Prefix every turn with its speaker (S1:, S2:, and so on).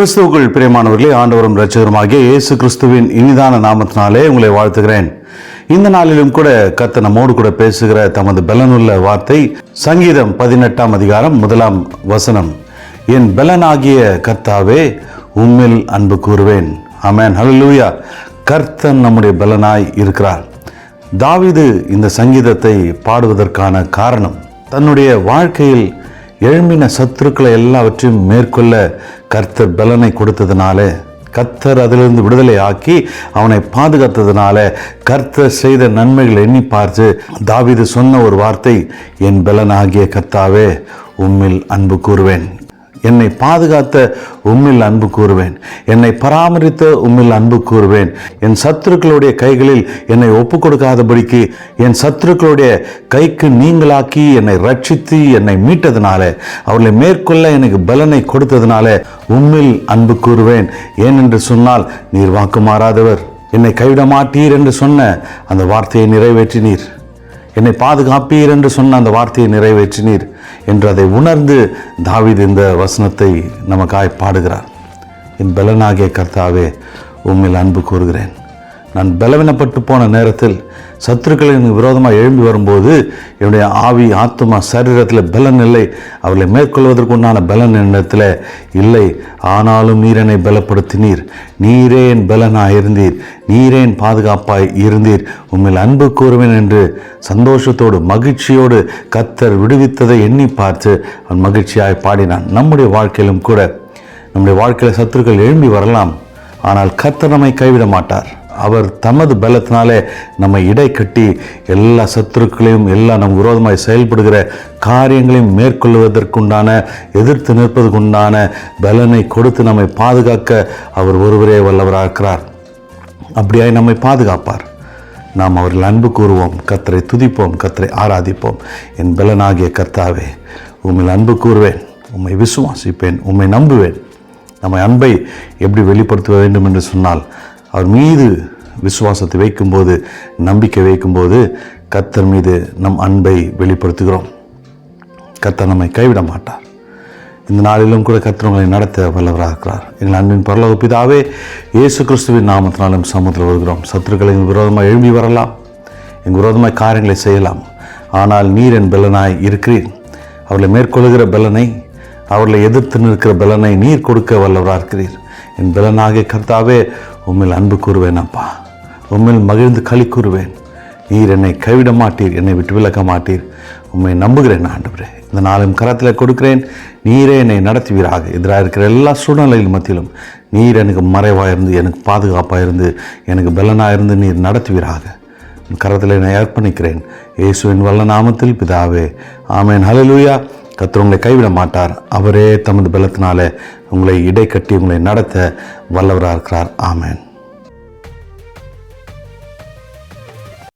S1: கிறிஸ்துவுக்குள் பிரியமானவர்களே, ஆண்டவரும் இரட்சகருமாகிய இயேசு கிறிஸ்துவின் இனிதான நாமத்தினாலே உங்களை வாழ்த்துகிறேன். இந்த நாளிலும் கூட கர்த்தர் நம்மோடு கூட பேசுகிற தமது பலனுள்ள வார்த்தை சங்கீதம் 18ஆம் அதிகாரம் 1ஆம் வசனம். என் பலனாகிய கர்த்தாவே, உம்மில் அன்பு கூறுவேன். ஆமென், ஹல்லேலூயா. கர்த்தர் நம்முடைய பலனாய் இருக்கிறார். தாவீது இந்த சங்கீதத்தை பாடுவதற்கான காரணம், தன்னுடைய வாழ்க்கையில் எழும்பின சத்துருக்களை எல்லாவற்றையும் மேற்கொள்ள கர்த்தர் பலனை கொடுத்ததுனால, கர்த்தர் அதிலிருந்து விடுதலை ஆக்கி அவனை பாதுகாத்ததுனால, கர்த்தர் செய்த நன்மைகளை எண்ணி பார்த்து தாவீது சொன்ன ஒரு வார்த்தை, என் பலனாகிய கர்த்தாவே, உம்மில் அன்பு கூறுவேன். என்னை பாதுகாத்த உம்மில் அன்பு கூறுவேன். என்னை பராமரித்த உம்மில் அன்பு கூறுவேன். என் சத்துருக்களுடைய கைகளில் என்னை ஒப்பு கொடுக்காதபடிக்கு என் சத்துருக்களுடைய கைக்கு நீங்களாக்கி என்னை ரட்சித்து என்னை மீட்டதுனால, அவர்களை மேற்கொள்ள எனக்கு பலனை கொடுத்ததுனால உம்மில் அன்பு கூறுவேன். ஏனென்று சொன்னால், நீர் வாக்கு மாறாதவர். என்னை கைவிட மாட்டீர் என்று சொன்ன அந்த வார்த்தையை நிறைவேற்றினீர். என்னை பாதுகாப்பீர் என்று சொன்ன அந்த வார்த்தையை நிறைவேற்றினீர் என்று அதை உணர்ந்து தாவீது இந்த வசனத்தை நமக்காய் பாடுகிறார். என் பலனாகிய கர்த்தாவே, உம்மில் அன்பு கூறுகிறேன். நான் பலவீனப்பட்டு போன நேரத்தில் சத்துருக்கள் எனக்கு விரோதமாக எழும்பி வரும்போது என்னுடைய ஆவி, ஆத்மா, சரீரத்தில் பலன் இல்லை. அவர்களை மேற்கொள்வதற்கு உண்டான பலன் என்னிடத்தில் இல்லை. ஆனாலும் நீர் என்னை பலப்படுத்தினீர். நீரே என் பலனாக இருந்தீர். நீரே என் பாதுகாப்பாய் இருந்தீர். உம்மில் அன்பு கூறுவேன் என்று சந்தோஷத்தோடு மகிழ்ச்சியோடு கர்த்தர் விடுவித்ததை எண்ணி பார்த்து அவன் மகிழ்ச்சியாய் பாடினான். நம்முடைய வாழ்க்கையிலும் கூட, நம்முடைய வாழ்க்கையில் சத்துருக்கள் எழும்பி வரலாம், ஆனால் கர்த்தர் நம்மை கைவிட மாட்டார். அவர் தமது பலத்தினாலே நம்மை இடை கட்டி எல்லா சத்துருக்களையும், எல்லா நம் விரோதமாய் செயல்படுகிற காரியங்களையும் மேற்கொள்வதற்குண்டான, எதிர்த்து நிற்பதற்குண்டான பலனை கொடுத்து நம்மை பாதுகாக்க அவர் ஒருவரே வல்லவராக இருக்கிறார். அப்படியாய் நம்மை பாதுகாப்பார். நாம் அவர்கள் அன்பு கூறுவோம், கர்த்தரை துதிப்போம், கர்த்தரை ஆராதிப்போம். என் பலனாகிய கர்த்தாவே, உம்மில் அன்பு கூறுவேன், உம்மை விசுவாசிப்பேன், உம்மை நம்புவேன். நம்மை அன்பை எப்படி வெளிப்படுத்த வேண்டும் என்று சொன்னால், அவர் மீது விசுவாசத்தை வைக்கும்போது, நம்பிக்கை வைக்கும்போது கர்த்தர் மீது நம் அன்பை வெளிப்படுத்துகிறோம். கர்த்தர் நம்மை கைவிட மாட்டார். இந்த நாளிலும் கூட கர்த்தர் உங்களை நடத்த வல்லவராக இருக்கிறார். எங்கள் அன்பின் பரலோக பிதாவே, இயேசு கிறிஸ்துவின் நாமத்தினாலும் சமூகத்தில் வருகிறோம். சத்துருக்களை எங்கள் விரோதமாக எழும்பி வரலாம், எங்கள் விரோதமாக காரியங்களை செய்யலாம், ஆனால் நீர் என் பலனாய் இருக்கிறீர். அவர்களை மேற்கொள்கிற பலனை, அவர்களை எதிர்த்து நிற்கிற பலனை நீர் கொடுக்க வல்லவராக இருக்கிறீர். என் பலனாகிய கர்த்தாவே, உம்மில் அன்பு கூறுவேன். அப்பா, உம்மில் மகிழ்ந்து களி கூறுவேன். நீர் என்னை கைவிட மாட்டீர், என்னை விட்டு விலக மாட்டீர். உம்மை நம்புகிறேன் ஆண்டவரே. இந்த நாளும் கரத்தில் கொடுக்கிறேன். நீரே என்னை நடத்துவீராக. எதிராக இருக்கிற எல்லா சூழ்நிலைகள் மத்தியிலும் நீர் எனக்கு மறைவாக இருந்து, எனக்கு பாதுகாப்பாக இருந்து, எனக்கு பலனாக இருந்து நீர் நடத்துவீராக. கரத்தில் என்னை அர்ப்பணிக்கிறேன். இயேசுவின் வல்ல நாமத்தில் பிதாவே, ஆமென், ஹல்லேலூயா. கர்த்தர் உங்களை கைவிட மாட்டார். அவரே தமது பலத்தினாலே உங்களை இடை கட்டி உங்களை நடத்த வல்லவராக இருக்கிறார். ஆமென்.